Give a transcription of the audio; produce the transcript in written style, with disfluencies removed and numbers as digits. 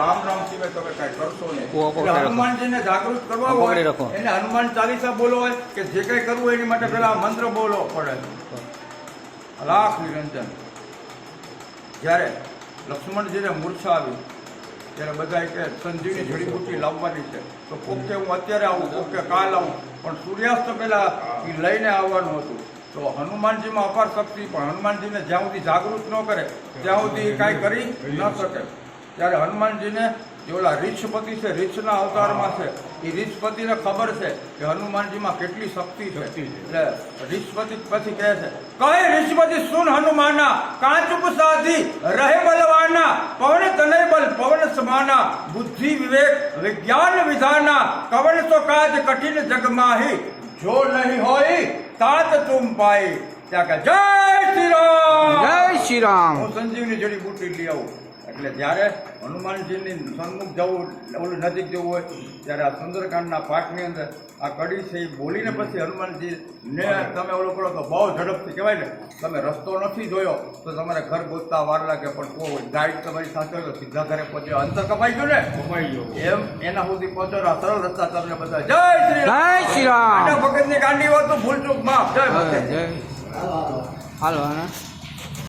રામ રામ સિવાય તમે કાંઈ કરશો નહીં. એટલે હનુમાનજીને જાગૃત કરવા હોય એને હનુમાન ચાલીસા બોલો હોય કે જે કંઈ કરવું હોય એની માટે પેલા મંત્ર બોલવો પડે. લાખ નિરંજન. જ્યારે લક્ષ્મણજીને મૂર્છા આવી ત્યારે બધા કે સંજીવની જડીબુટ્ટી લાવવાની છે, તો કોક કે હું અત્યારે આવું, કોક કે કાલ આવું, પણ સૂર્યાસ્ત પહેલા એ લઈને આવવાનું હતું. તો હનુમાનજીમાં અપાર શક્તિ, પણ હનુમાનજીને જ્યાં સુધી જાગૃત ન કરે ત્યાં સુધી કાંઈ કરી ન શકે. ત્યારે હનુમાનજીને જે ઓલા રીછપતિ છે, રીછના અવતારમાં છે, એ રીછપતિને ખબર છે કે હનુમાનજીમાં કેટલી શક્તિ છે. એટલે રીછપતિ પછી કહે છે, કહે રીછપતિ સુન હનુમાના, કાંચુક સાધી રહે બલવાના, પવન તનય બલ પવન સમાના, બુદ્ધિ વિવેક વિજ્ઞાન વિધાના, કવન તો કાજ કઠિન જગમાહી, જો નહીં હોય તાત તુમ પાઈ. ત્યાં કે જય શ્રી રામ, જય શ્રી રામ. હું સંજીવની જડીબુટ્ટી લઈ આવું. એટલે જ્યારે હનુમાનજીની સન્મુખ જવું, ઓલું નજીક જવું હોય ત્યારે આ સુંદરકાંડના પાઠની અંદર આ કડી છે એ બોલીને પછી હનુમાનજીને તમે ઓલો કરો તો બહુ ઝડપથી કહેવાય ને, તમે રસ્તો નથી જોયો તો તમારે ઘર ગોતતા વાર લાગે, પણ કોઈ ગાઈડ તમારી સાથે હોય તો સીધા ઘરે પહોંચ્યો. અંતર કપાઈ ગયું ને, કપાઈ ગયું એમ એના સુધી પહોંચો. આ સરળ રસ્તા તમને બધા. જય શ્રી રામ, જય શ્રી રામ. ભગતની કાંડી હોય તો ભૂલ ચૂક માફ. જય ભગત. હાલો.